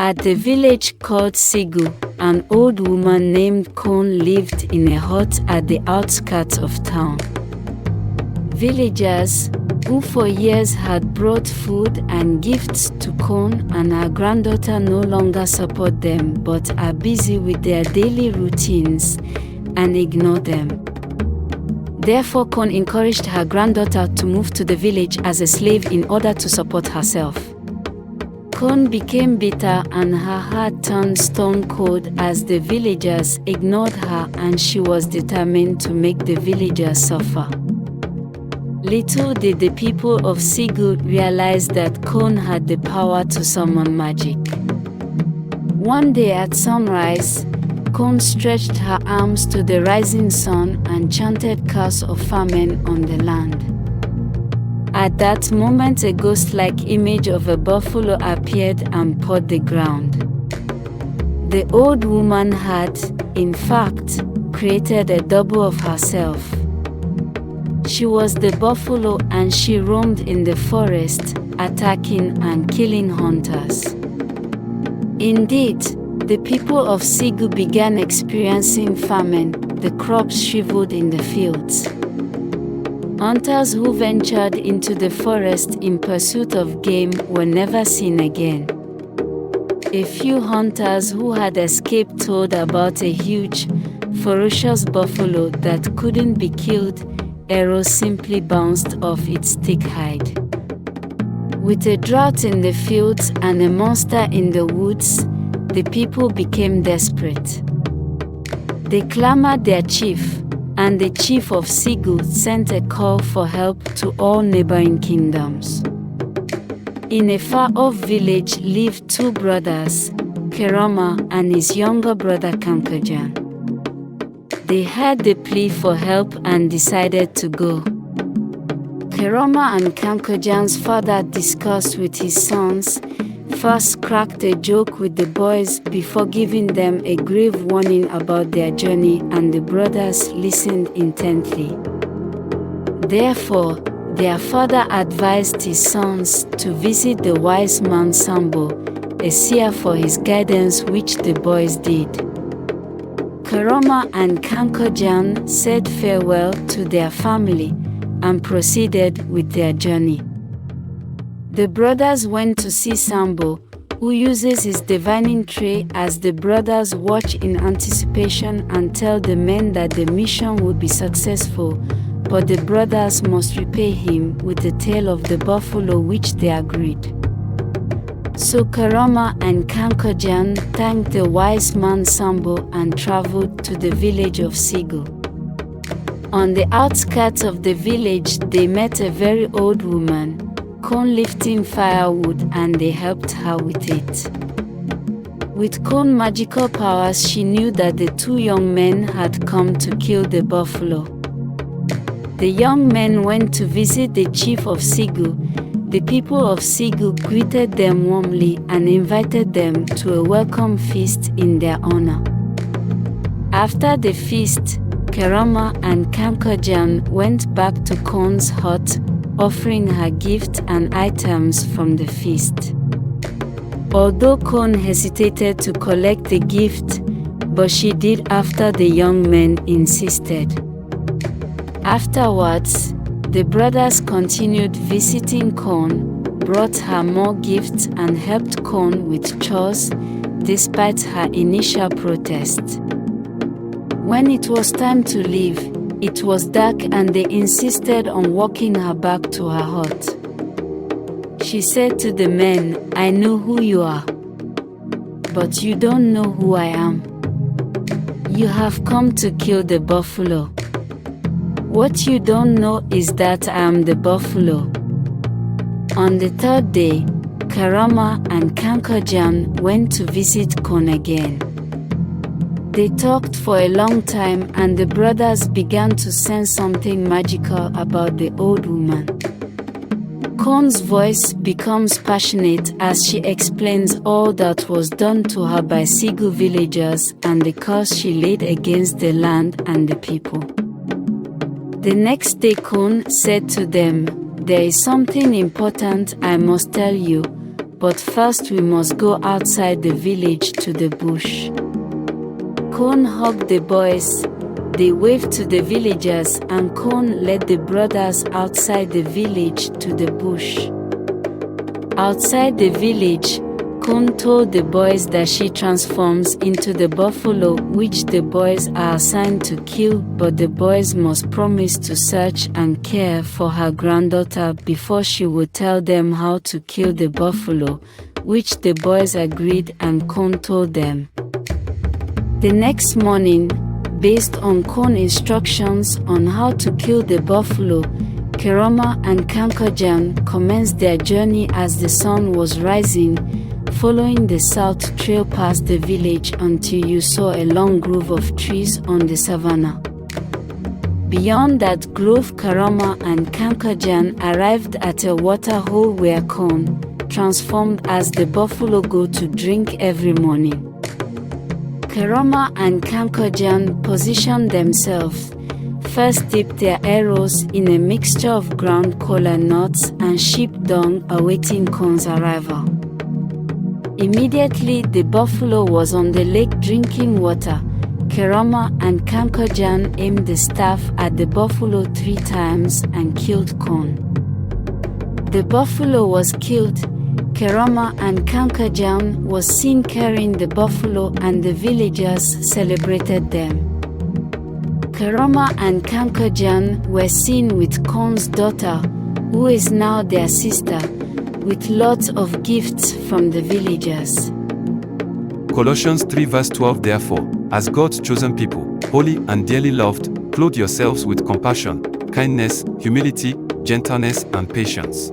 At the village called Segou, an old woman named Kon lived in a hut at the outskirts of town. Villagers, who for years had brought food and gifts to Kon and her granddaughter, no longer support them but are busy with their daily routines and ignore them. Therefore, Kon encouraged her granddaughter to move to the village as a slave in order to support herself. Kon became bitter and her heart turned stone cold as the villagers ignored her, and she was determined to make the villagers suffer. Little did the people of Segou realize that Kon had the power to summon magic. One day at sunrise, Kon stretched her arms to the rising sun and chanted curse of famine on the land. At that moment, a ghost-like image of a buffalo appeared and pawed the ground. The old woman had, in fact, created a double of herself. She was the buffalo and she roamed in the forest, attacking and killing hunters. Indeed, the people of Segou began experiencing famine. The crops shriveled in the fields. Hunters who ventured into the forest in pursuit of game were never seen again. A few hunters who had escaped told about a huge, ferocious buffalo that couldn't be killed. Arrows simply bounced off its thick hide. With a drought in the fields and a monster in the woods, the people became desperate. They clamored their chief, and the chief of Segou sent a call for help to all neighboring kingdoms. In a far-off village lived two brothers, Keroma and his younger brother Kankajan. They heard the plea for help and decided to go. Keroma and Kankajan's father discussed with his sons, first cracked a joke with the boys before giving them a grave warning about their journey, and the brothers listened intently. Therefore, their father advised his sons to visit the wise man Sambo, a seer, for his guidance, which the boys did. Keroma and Kankajan said farewell to their family and proceeded with their journey. The brothers went to see Sambo, who uses his divining tray as the brothers watch in anticipation and tell the men that the mission will be successful, but the brothers must repay him with the tail of the buffalo, which they agreed. So Keroma and Kankajan thanked the wise man Sambo and traveled to the village of Segou. On the outskirts of the village, they met a very old woman, Kon, lifting firewood, and they helped her with it. With Kon's magical powers, she knew that the two young men had come to kill the buffalo. The young men went to visit the chief of Segou. The people of Segou greeted them warmly and invited them to a welcome feast in their honor. After the feast, Keroma and Kankajan went back to Kon's hut, offering her gifts and items from the feast. Although Kon hesitated to collect the gift, but she did after the young men insisted. Afterwards, the brothers continued visiting Kon, brought her more gifts and helped Kon with chores, despite her initial protest. When it was time to leave, it was dark and they insisted on walking her back to her hut. She said to the men, "I know who you are, but you don't know who I am. You have come to kill the buffalo. What you don't know is that I am the buffalo." On the third day, Keroma and Kankajan went to visit Kon again. They talked for a long time and the brothers began to sense something magical about the old woman. Kon's voice becomes passionate as she explains all that was done to her by Segou villagers and the curse she laid against the land and the people. The next day Kon said to them, "There is something important I must tell you. but first we must go outside the village to the bush." Kon hugged the boys. They waved to the villagers, and Kon led the brothers outside the village to the bush. Outside the village, Kon told the boys that she transforms into the buffalo, which the boys are assigned to kill, but the boys must promise to search and care for her granddaughter before she would tell them how to kill the buffalo, which the boys agreed, and Kon told them. The next morning, based on Kon instructions on how to kill the buffalo, Keroma and Kankojan commenced their journey as the sun was rising, following the south trail past the village until you saw a long grove of trees on the savannah. Beyond that grove, Keroma and Kankojan arrived at a water hole where Kon, transformed as the buffalo, go to drink every morning. Keroma and Kankojan positioned themselves. First dipped their arrows in a mixture of ground kola nuts and sheep dung, awaiting Kon's arrival. Immediately the buffalo was on the lake drinking water. Keroma and Kankojan aimed the staff at the buffalo 3 times and killed Kon. The buffalo was killed. Keroma and Kankojan was seen carrying the buffalo, and the villagers celebrated them. Keroma and Kankojan were seen with Kon's daughter, who is now their sister, with lots of gifts from the villagers. Colossians 3 verse 12. Therefore, as God's chosen people, holy and dearly loved, clothe yourselves with compassion, kindness, humility, gentleness, and patience.